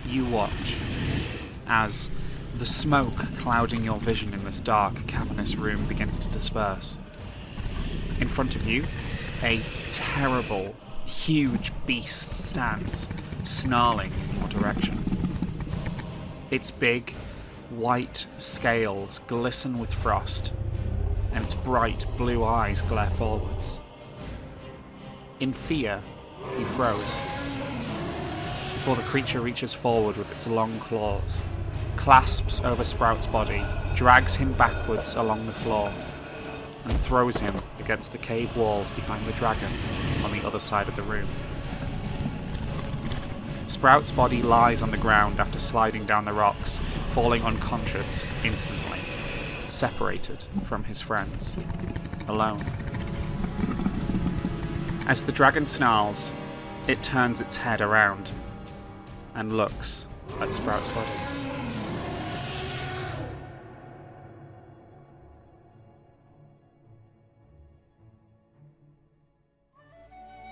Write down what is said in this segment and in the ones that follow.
you watch as the smoke clouding your vision in this dark, cavernous room begins to disperse. In front of you, a terrible, huge beast stands, snarling in your direction. Its big, white scales glisten with frost, and its bright blue eyes glare forwards. In fear, you froze, before the creature reaches forward with its long claws, clasps over Sprout's body, drags him backwards along the floor, and throws him against the cave walls behind the dragon on the other side of the room. Sprout's body lies on the ground after sliding down the rocks, falling unconscious instantly, separated from his friends, alone. As the dragon snarls, it turns its head around and looks at Sprout's body.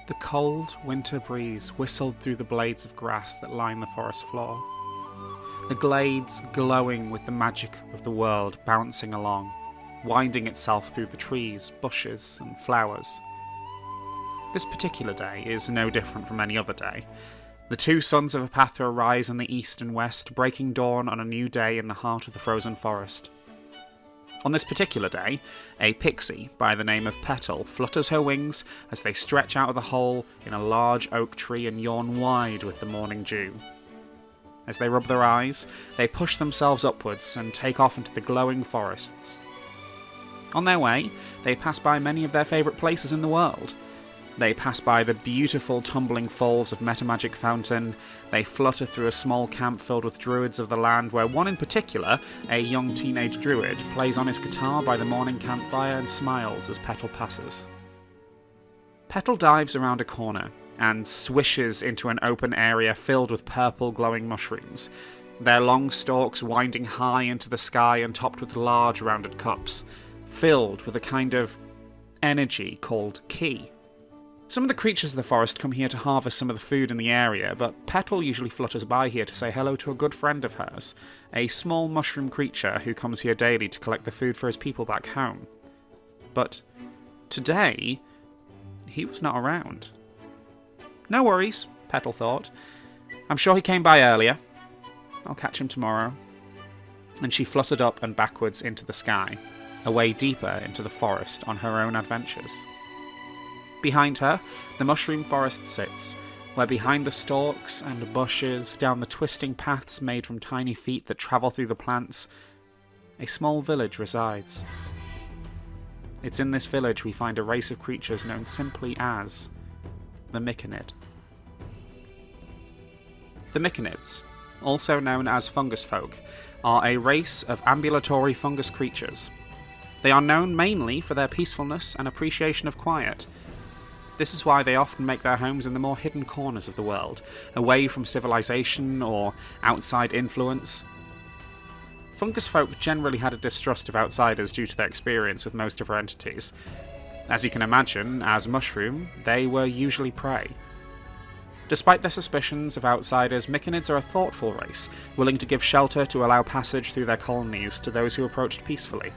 The cold winter breeze whistled through the blades of grass that line the forest floor, the glades glowing with the magic of the world bouncing along, winding itself through the trees, bushes, and flowers. This particular day is no different from any other day. The two sons of Apathra rise in the east and west, breaking dawn on a new day in the heart of the frozen forest. On this particular day, a pixie by the name of Petal flutters her wings as they stretch out of the hole in a large oak tree and yawn wide with the morning dew. As they rub their eyes, they push themselves upwards and take off into the glowing forests. On their way, they pass by many of their favourite places in the world. They pass by the beautiful tumbling falls of Metamagic Fountain. They flutter through a small camp filled with druids of the land, where one in particular, a young teenage druid, plays on his guitar by the morning campfire and smiles as Petal passes. Petal dives around a corner and swishes into an open area filled with purple glowing mushrooms, their long stalks winding high into the sky and topped with large rounded cups, filled with a kind of energy called ki. Some of the creatures of the forest come here to harvest some of the food in the area, but Petal usually flutters by here to say hello to a good friend of hers, a small mushroom creature who comes here daily to collect the food for his people back home. But today, he was not around. No worries, Petal thought. I'm sure he came by earlier. I'll catch him tomorrow. And she fluttered up and backwards into the sky, away deeper into the forest on her own adventures. Behind her, the mushroom forest sits, where behind the stalks and bushes, down the twisting paths made from tiny feet that travel through the plants, a small village resides. It's in this village we find a race of creatures known simply as the Myconid. The Myconids, also known as fungus folk, are a race of ambulatory fungus creatures. They are known mainly for their peacefulness and appreciation of quiet. This is why they often make their homes in the more hidden corners of the world, away from civilization or outside influence. Fungus folk generally had a distrust of outsiders due to their experience with most of her entities. As you can imagine, as mushroom, they were usually prey. Despite their suspicions of outsiders, Myconids are a thoughtful race, willing to give shelter to allow passage through their colonies to those who approached peacefully.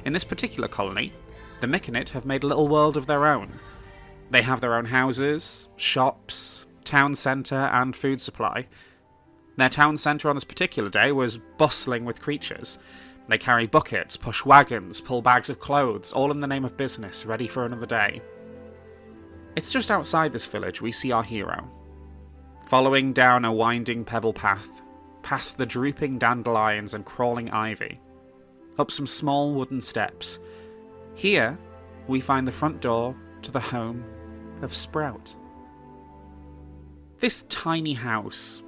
In this particular colony, the Myconid have made a little world of their own. They have their own houses, shops, town centre, and food supply. Their town centre on this particular day was bustling with creatures. They carry buckets, push wagons, pull bags of clothes, all in the name of business, ready for another day. It's just outside this village we see our hero. Following down a winding pebble path, past the drooping dandelions and crawling ivy, up some small wooden steps. Here, we find the front door to the home of Sprout. This tiny house,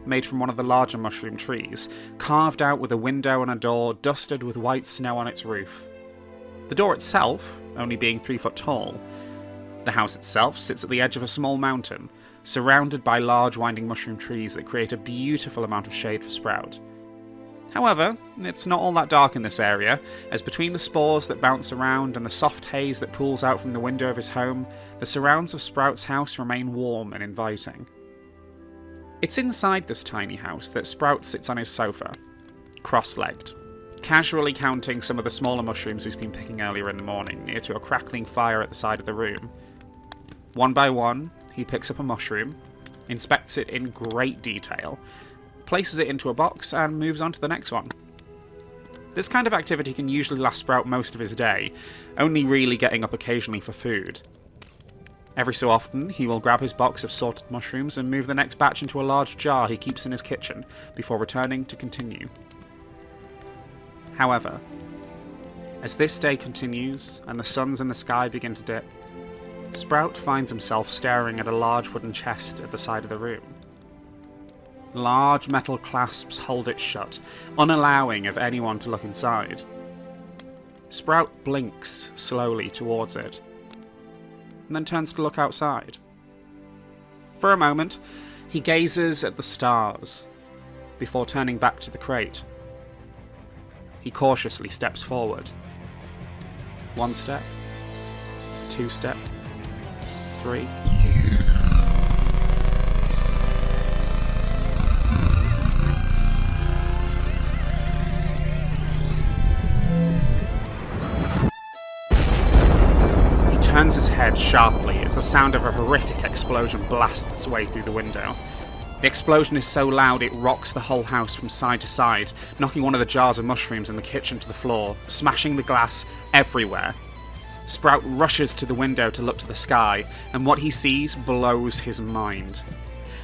made from one of the larger mushroom trees, carved out with a window and a door dusted with white snow on its roof. The door itself, only being 3 foot tall. The house itself sits at the edge of a small mountain, surrounded by large winding mushroom trees that create a beautiful amount of shade for Sprout. However, it's not all that dark in this area, as between the spores that bounce around and the soft haze that pools out from the window of his home, the surrounds of Sprout's house remain warm and inviting. It's inside this tiny house that Sprout sits on his sofa, cross-legged, casually counting some of the smaller mushrooms he's been picking earlier in the morning near to a crackling fire at the side of the room. One by one, he picks up a mushroom, inspects it in great detail, places it into a box, and moves on to the next one. This kind of activity can usually last Sprout most of his day, only really getting up occasionally for food. Every so often, he will grab his box of sorted mushrooms and move the next batch into a large jar he keeps in his kitchen, before returning to continue. However, as this day continues and the suns in the sky begin to dip, Sprout finds himself staring at a large wooden chest at the side of the room. Large metal clasps hold it shut, unallowing of anyone to look inside. Sprout blinks slowly towards it, and then turns to look outside. For a moment, he gazes at the stars, before turning back to the crate. He cautiously steps forward. 1 step, 2 step, 3. He turns his head sharply as the sound of a horrific explosion blasts its way through the window. The explosion is so loud it rocks the whole house from side to side, knocking one of the jars of mushrooms in the kitchen to the floor, smashing the glass everywhere. Sprout rushes to the window to look to the sky, and what he sees blows his mind.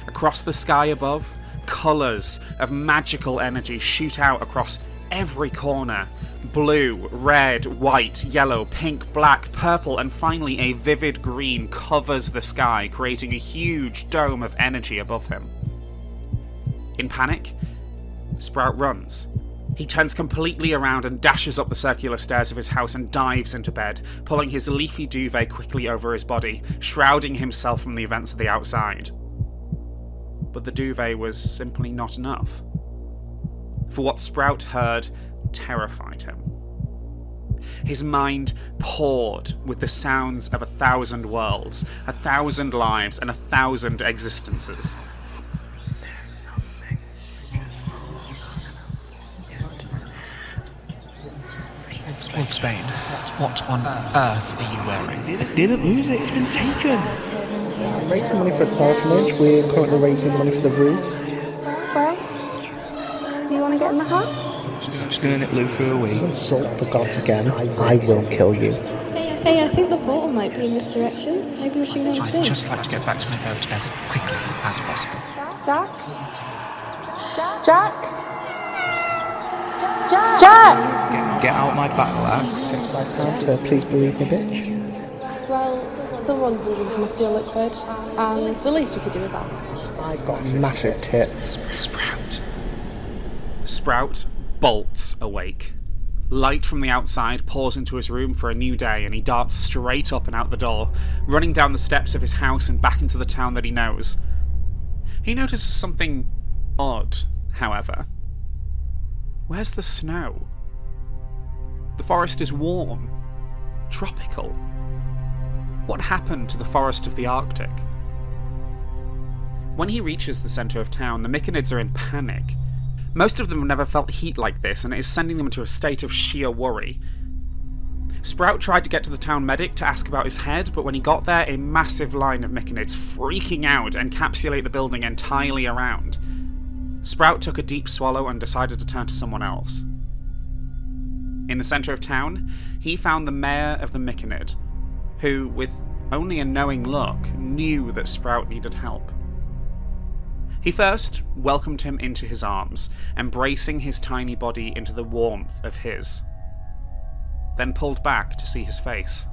Across the sky above, colours of magical energy shoot out across every corner. Blue, red, white, yellow, pink, black, purple, and finally a vivid green covers the sky, creating a huge dome of energy above him. In panic, Sprout runs. He turns completely around and dashes up the circular stairs of his house and dives into bed, pulling his leafy duvet quickly over his body, shrouding himself from the events of the outside. But the duvet was simply not enough. For what Sprout heard terrified him. His mind poured with the sounds of 1,000 worlds, 1,000 lives, and 1,000 existences. Explain. What on earth are you wearing? Didn't lose it, it's been taken. I'm raising money for an orphanage. We're currently raising money for the roof. Sprout? Do you want to get in the hut? I'm just gonna nip Luther away. Insult the gods again. I will kill you. Hey, I think the portal might be in this direction. Maybe we should go and I'd see. just like to get back to my boat as quickly as possible. Jack? Jack? Jack! Get out my battle axe. It's my time to please believe me, bitch. Well, someone's moving to Mustio Liquid, and the least you could do is ask. I've got massive tits. Sprout. Sprout bolts awake. Light from the outside pours into his room for a new day, and he darts straight up and out the door, running down the steps of his house and back into the town that he knows. He notices something odd, however. Where's the snow? The forest is warm, tropical. What happened to the forest of the Arctic? When he reaches the centre of town, the Myconids are in panic. Most of them have never felt heat like this, and it is sending them into a state of sheer worry. Sprout tried to get to the town medic to ask about his head, but when he got there, a massive line of Myconids freaking out encapsulate the building entirely around. Sprout took a deep swallow and decided to turn to someone else. In the centre of town, he found the mayor of the Myconid, who, with only a knowing look, knew that Sprout needed help. He first welcomed him into his arms, embracing his tiny body into the warmth of his, then pulled back to see his face.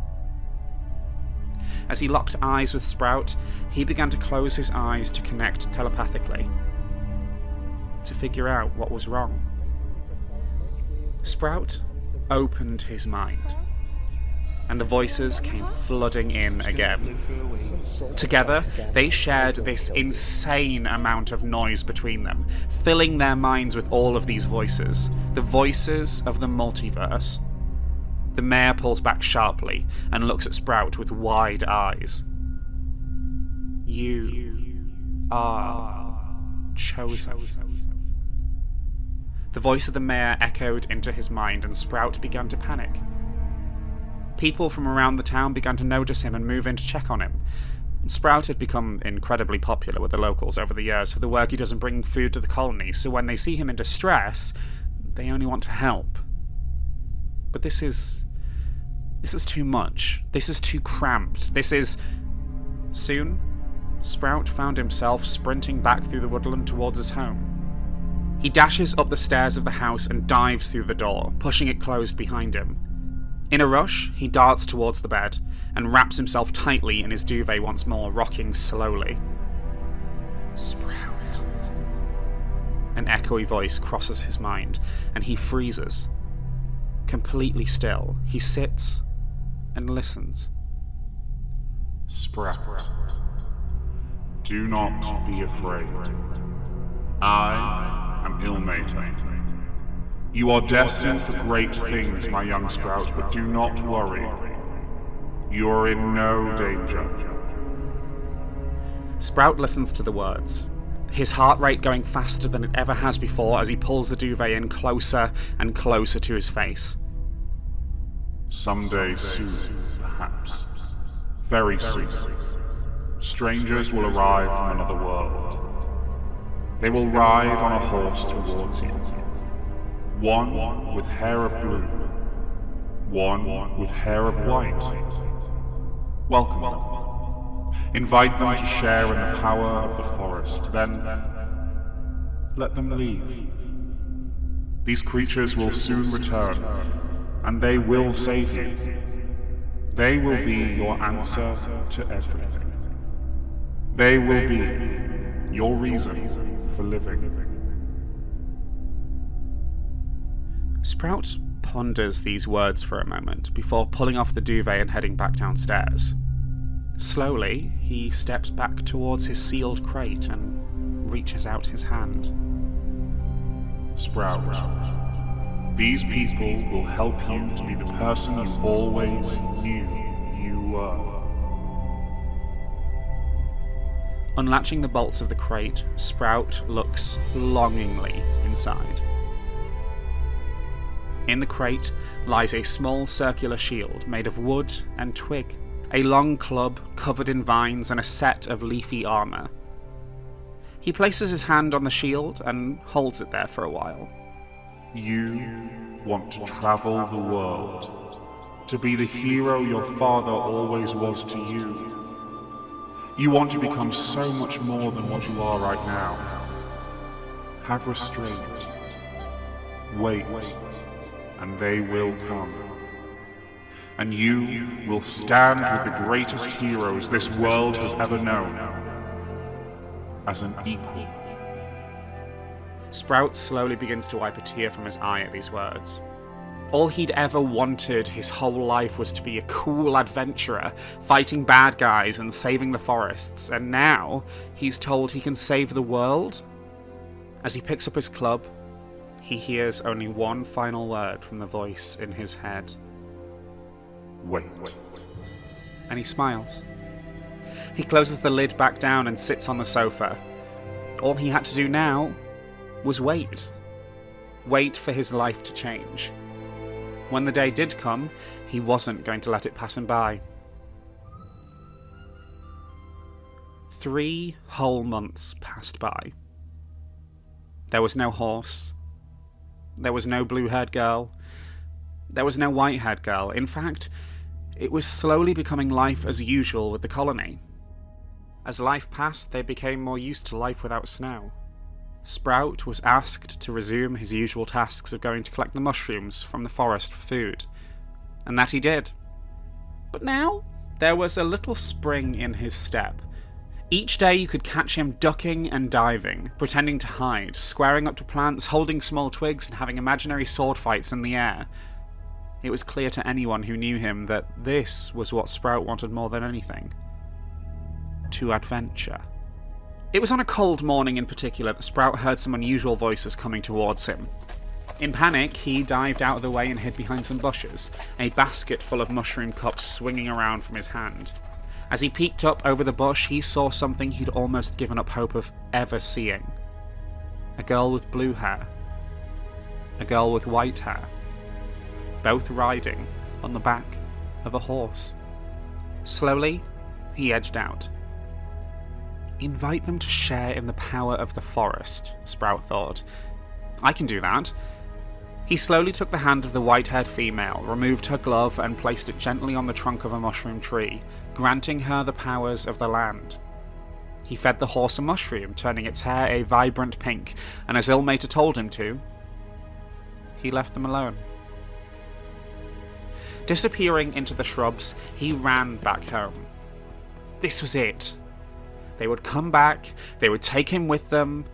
As he locked eyes with Sprout, he began to close his eyes to connect telepathically, to figure out what was wrong. Sprout opened his mind, and the voices came flooding in again. Together, they shared this insane amount of noise between them, filling their minds with all of these voices, the voices of the multiverse. The mayor pulls back sharply and looks at Sprout with wide eyes. You are chosen. The voice of the mayor echoed into his mind, and Sprout began to panic. People from around the town began to notice him and move in to check on him. Sprout had become incredibly popular with the locals over the years for the work he does in bringing food to the colony, so when they see him in distress, they only want to help. But this is too much. This is too cramped. Soon, Sprout found himself sprinting back through the woodland towards his home. He dashes up the stairs of the house and dives through the door, pushing it closed behind him. In a rush, he darts towards the bed and wraps himself tightly in his duvet once more, rocking slowly. Sprout. An echoey voice crosses his mind, and he freezes. Completely still, he sits and listens. Sprout, do not be afraid. I am Ilmater. You are destined for great things, my young Sprout, but do not worry. You are in no danger. Sprout listens to the words, his heart rate going faster than it ever has before as he pulls the duvet in closer and closer to his face. Someday soon, perhaps. Very soon. Strangers will arrive from another world. They will ride on a horse towards you. One with hair of blue. One with hair of white. Welcome them. Invite them to share in the power of the forest. Then let them leave. These creatures will soon return, and they will save you. They will be your answer to everything. They will be your reason for living. Sprout ponders these words for a moment before pulling off the duvet and heading back downstairs. Slowly, he steps back towards his sealed crate and reaches out his hand. Sprout, these people will help you to be the person you always knew you were. Unlatching the bolts of the crate, Sprout looks longingly inside. In the crate lies a small circular shield made of wood and twig, a long club covered in vines, and a set of leafy armor. He places his hand on the shield and holds it there for a while. You want to travel the world, to be the hero your father always was to you. You want to become so much more than what you are right now. Have restraint. Wait, and they will come. And you will stand with the greatest heroes this world has ever known, as an equal. Sprout slowly begins to wipe a tear from his eye at these words. All he'd ever wanted his whole life was to be a cool adventurer, fighting bad guys and saving the forests, and now he's told he can save the world? As he picks up his club, he hears only one final word from the voice in his head. Wait. And he smiles. He closes the lid back down and sits on the sofa. All he had to do now was wait. Wait for his life to change. When the day did come, he wasn't going to let it pass him by. 3 whole months passed by. There was no horse. There was no blue-haired girl. There was no white-haired girl. In fact, it was slowly becoming life as usual with the colony. As life passed, they became more used to life without snow. Sprout was asked to resume his usual tasks of going to collect the mushrooms from the forest for food, and that he did. But now, there was a little spring in his step. Each day you could catch him ducking and diving, pretending to hide, squaring up to plants, holding small twigs, and having imaginary sword fights in the air. It was clear to anyone who knew him that this was what Sprout wanted more than anything. To adventure. It was on a cold morning in particular that Sprout heard some unusual voices coming towards him. In panic, he dived out of the way and hid behind some bushes, a basket full of mushroom cups swinging around from his hand. As he peeked up over the bush, he saw something he'd almost given up hope of ever seeing. a girl with blue hair, a girl with white hair, both riding on the back of a horse. Slowly, he edged out. Invite them to share in the power of the forest, Sprout thought. I can do that. He slowly took the hand of the white-haired female, removed her glove, and placed it gently on the trunk of a mushroom tree, granting her the powers of the land. He fed the horse a mushroom, turning its hair a vibrant pink, and as Ilmater told him to, he left them alone. Disappearing into the shrubs, he ran back home. This was it. They would come back, they would take him with them.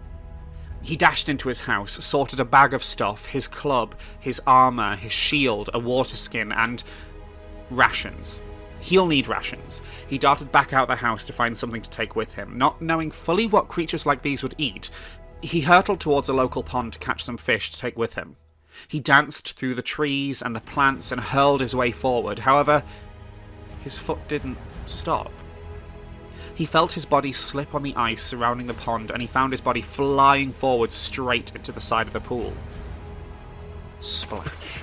He dashed into his house, sorted a bag of stuff, his club, his armour, his shield, a water skin, and rations. He'll need rations. He darted back out the house to find something to take with him. Not knowing fully what creatures like these would eat, he hurtled towards a local pond to catch some fish to take with him. He danced through the trees and the plants and hurled his way forward. However, his foot didn't stop. He felt his body slip on the ice surrounding the pond, and he found his body flying forward straight into the side of the pool. Splash.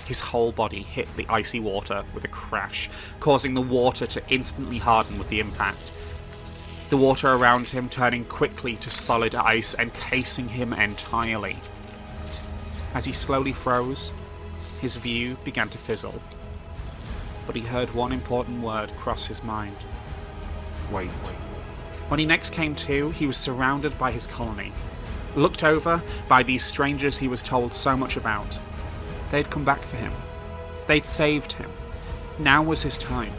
His whole body hit the icy water with a crash, causing the water to instantly harden with the impact. The water around him turning quickly to solid ice, encasing him entirely. As he slowly froze, his view began to fizzle. But he heard one important word cross his mind. Wait. When he next came to, he was surrounded by his colony, looked over by these strangers he was told so much about. They'd come back for him. They'd saved him. Now was his time.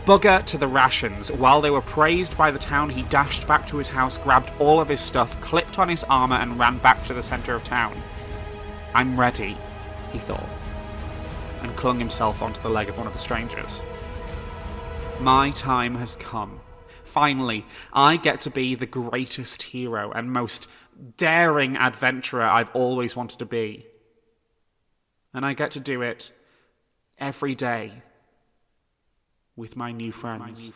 Bugger to the rations. While they were praised by the town, he dashed back to his house, grabbed all of his stuff, clipped on his armour, and ran back to the centre of town. I'm ready, he thought, and clung himself onto the leg of one of the strangers. My time has come. Finally, I get to be the greatest hero and most daring adventurer I've always wanted to be. And I get to do it every day with my new friends.